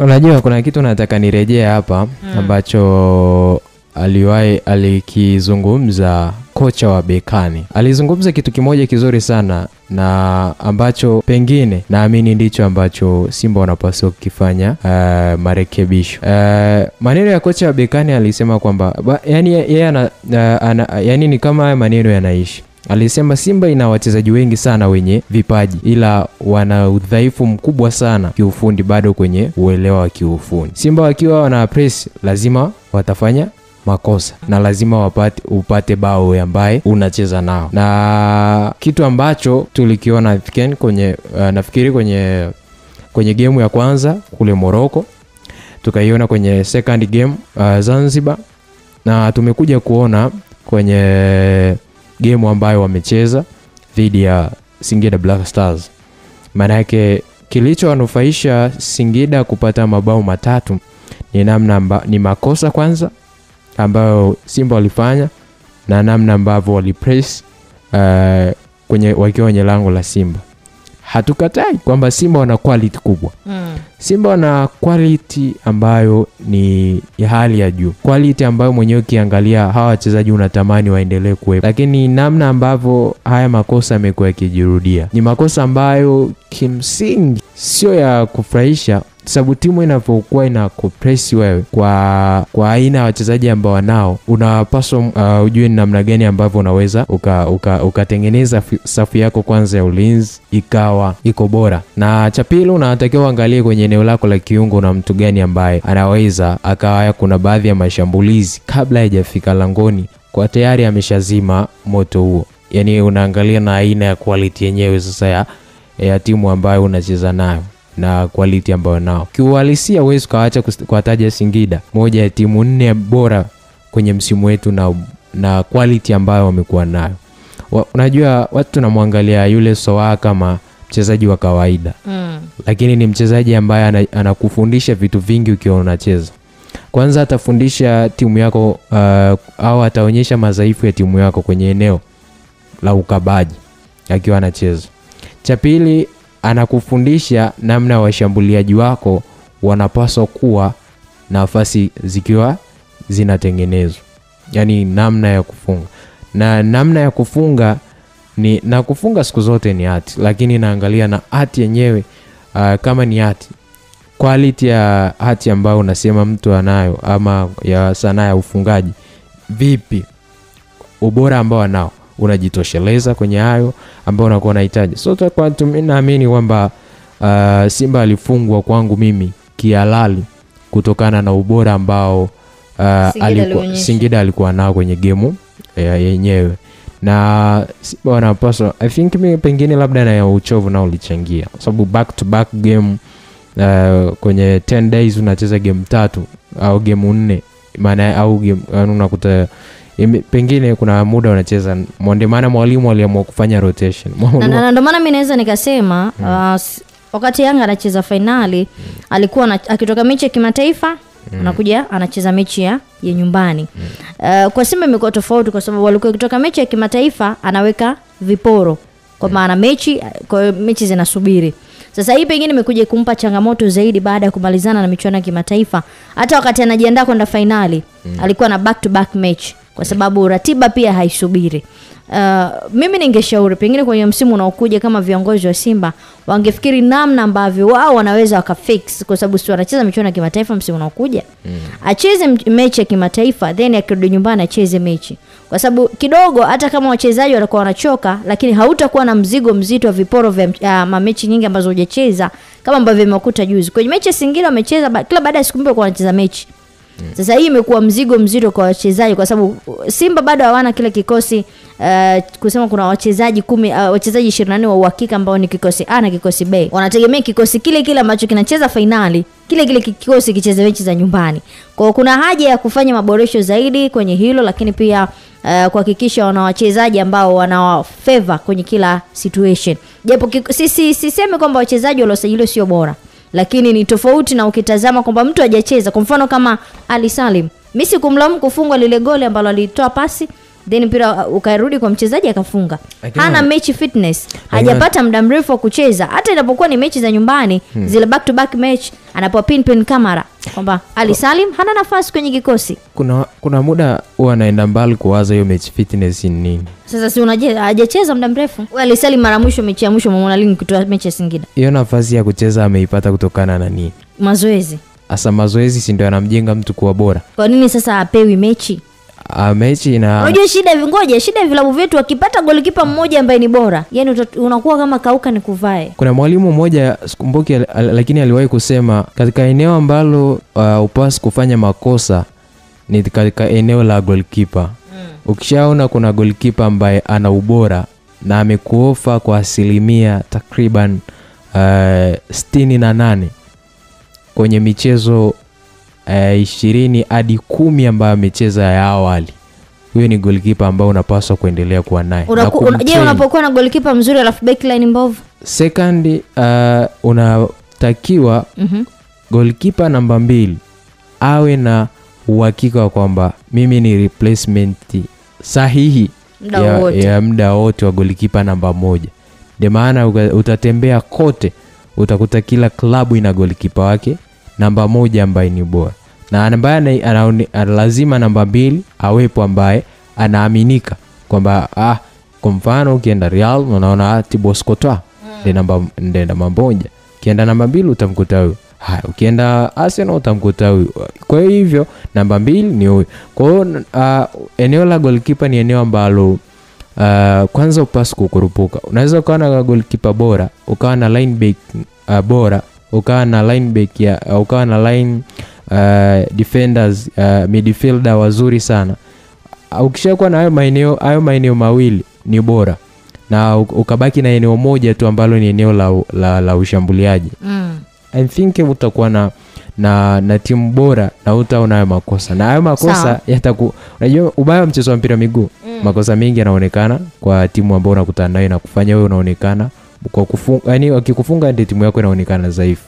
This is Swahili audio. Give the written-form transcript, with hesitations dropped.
Unajua kuna kitu nataka nirejee hapa ambacho alikizungumza kocha wa Berkane. Alizungumza kitu kimoja kizuri sana na ambacho pengine naamini ndicho ambacho Simba wanapaswa kufanya marekebisho. Maneno ya kocha wa Berkane alisema kwamba yani yeye yani ni kama maneno yanaishi. Alisema Simba ina wachezaji wengi sana wenye vipaji ila wana udhaifu mkubwa sana kiufundi, bado kwenye uelewa wa kiufundi. Simba wakiwa wana press lazima watafanya makosa na lazima upate bao ambaye unacheza nao, na kitu ambacho tulikiona kwenye nafikiri kwenye game ya kwanza kule Morocco, tukaiona kwenye second game Zanzibar, na tumekuja kuona kwenye game ambayo wamecheza dhidi ya Singida Black Stars. Maana yake kilichowanufaisha Singida kupata mabao matatu ni ni makosa kwanza ambayo Simba walifanya na namna ambavyo walipress wakiwa kwenye lango la Simba. Hatukatai kwamba Simba wana quality kubwa. Simba wana quality ambayo ni ya hali ya juu. Quality ambayo mwenyewe ukiangalia hawa wachezaji unatamani waendelee kuwepo. Lakini namna ambavyo haya makosa yamekuwa yakijirudia ni makosa ambayo kimsingi sio ya kufurahisha, sababu timu inapokuwa inakupress wewe kwa aina ya wachezaji ambao wanao, unapaswa ujue ni namna gani ambavyo unaweza ukatengeneza safu yako kwanza ya ulinzi ikawa iko bora. Na cha pili unatakiwa uangalie kwenye eneo lako la kiungo na mtu gani ambaye anaweza akawa kuna baadhi ya mashambulizi kabla hajafika langoni kwa tayari ameshazima moto huo. Yani unaangalia na aina ya quality yenyewe sasa ya timu ambayo unacheza nayo na quality ambayo nao. Kiuhalisia huwezi kaacha kuwataja Singida, moja ya timu 4 bora kwenye msimu wetu na quality ambayo wamekuwa nayo. Unajua watu tunamwangalia yule Soa kama mchezaji wa kawaida. Lakini ni mchezaji ambaye anakufundisha vitu vingi ukiwa unacheza. Kwanza atafundisha timu yako au ataonyesha madhaifu ya timu yako kwenye eneo la ukabaji akiwa anacheza. Cha pili anakufundisha namna washambuliaji wako wanapaswa kuwa nafasi zikiwa zinatengenezwa. Yani namna ya kufunga. Na namna ya kufunga na kufunga siku zote ni art, lakini naangalia na art yenyewe kama ni art. Quality ya art ambayo unasema mtu anayo ama ya sanaa ya ufungaji vipi? Ubora ambao anao unajitosheleza kwenye hayo ambao unakuwa unahitaji. So kwa mimi naamini kwamba Simba alifungwa kwangu mimi kihalali kutokana na ubora ambao Singida alikuwa nao kwenye game yenyewe. Na Simba wanapaswa, I think mimi pengine labda na uchovu nao ulichangia, sababu back to back game kwenye 10 days unacheza game 3 au game 4, maana au game unakuta pengine kuna muda unacheza ndio maana mwalimu aliamua kufanya rotation. Na ndio maana mimi naweza nikasema wakati Yanga anacheza finali alikuwa akitoka mechi ya kimataifa anakuja anacheza mechi ya nyumbani. Kwa Simba imekuwa tofauti kwa sababu walikuwa kutoka mechi ya kimataifa anaweka viporo kwa maana mechi zinasubiri. Sasa hii pengine imekuja kumpa changamoto zaidi baada ya kumalizana na michuano ya kimataifa. Hata wakati anajiandaa kwenda finali alikuwa na back to back match kwa sababu ratiba pia haisubiri. Mimi ningeshauri pengine kwenye msimu unaokuja kama viongozi wa Simba wangefikiri namna ambavyo wao wanaweza wakafix, kwa sababu si wanacheza michuano ya kimataifa msimu unaokuja. Acheze mechi ya kimataifa then akirudi nyumbani acheze mechi. Kwa sababu kidogo hata kama wachezaji watakuwa wanachoka, lakini hautakuwa na mzigo mzito wa viporo vya mechi nyingi ambazo hujacheza kama ambavyo imekuta juzi. Kwenye mechi ya Singida wamecheza kila baada ya siku mbili kwa wanacheza mechi. Sasa hii imekuwa mzigo mzito kwa wachezaji kwa sababu Simba bado hawana kile kikosi kusema kuna wachezaji 10 wachezaji 24 wa uhakika ambao ni kikosi A na kikosi B. Wanategemea kikosi kile ambacho kinacheza finali, kile kikosi kicheze mechi za nyumbani. Kwa hiyo kuna haja ya kufanya maboresho zaidi kwenye hilo, lakini pia kuhakikisha wana wachezaji ambao wana favor kwenye kila situation. Japo sisemi kwamba wachezaji waliosajiliwa sio bora, lakini ni tofauti na ukitazama kwamba mtu hajacheza. Kwa mfano kama Ali Salim, mimi sikumlaumu kufungwa lile goli ambalo alitoa pasi then mpira ukarudi kwa mchezaji akafunga. Hana match fitness, hajapata muda mrefu wa kucheza. Hata inapokuwa ni mechi za nyumbani, zile back to back match, anapoa pin kamera kwamba Ali Salim hana nafasi kwenye kikosi. Kuna muda huwa anaenda mbali kuwaza hiyo match fitness ni nini. Sasa si hajacheza muda mrefu. Ali Salim mara mwisho mechi ya mwisho umeona lini kutoa mechi ya Singida? Hiyo nafasi ya kucheza ameipata kutokana na nini? Mazoezi. Asa mazoezi si ndio yanamjenga mtu kuwa bora. Kwa nini sasa apewi mechi? Mechi na unajua shida vilabu vyetu akipata golikipa mmoja ambaye ni bora, yani unakuwa kama kauka ni kuvae. Kuna mwalimu mmoja sikumbuki lakini aliwahi kusema katika eneo ambalo upasi kufanya makosa ni katika eneo la goalkeeper. Ukishaona kuna goalkeeper ambaye ana ubora na amekuofa kwa asilimia takriban 68 kwenye michezo 20 hadi 10 ambayo amecheza ya awali, huyo ni goalkeeper ambao unapaswa kuendelea kuwa naye. Je, unapokuwa na goalkeeper mzuri alafu backline mbovu? Second, unatakiwa goalkeeper namba 2 awe na uhakika kwamba mimi ni replacement sahihi ya muda wote wa goalkeeper namba 1. Ndio maana utatembea kote utakuta kila klabu ina goalkeeper wake namba 1 ambaye ni bora, na ambaye lazima namba 2 awepo ambaye anaaminika kwamba kwa mfano ukienda Real unaona Thibaut Courtois ndio namba 1, ukienda namba 2 utamkuta huyo. Ukienda Arsenal utamkuta huyo. Kwa hivyo namba 2 ni huyo. Kwa hiyo eneo la goalkeeper ni eneo ambalo kwanza upasi kukurupuka. Unaweza ukawa na goalkeeper bora, ukawa na line back bora, ukawa na line back ukawa na line defenders midfielder wazuri sana. Ukishakuwa na hayo maeneo mawili ni bora, na ukabaki na eneo moja tu ambalo ni eneo la ushambuliaji, I think utakuwa na timu bora na utaona hayo makosa. Na hayo makosa unajua ubaya wa mchezo wa mpira miguu, makosa mengi yanaonekana kwa timu ambayo unakutana nayo na kufanya wewe unaonekana kwa kufunga, yani wakikufunga ndio timu yako inaonekana dhaifu.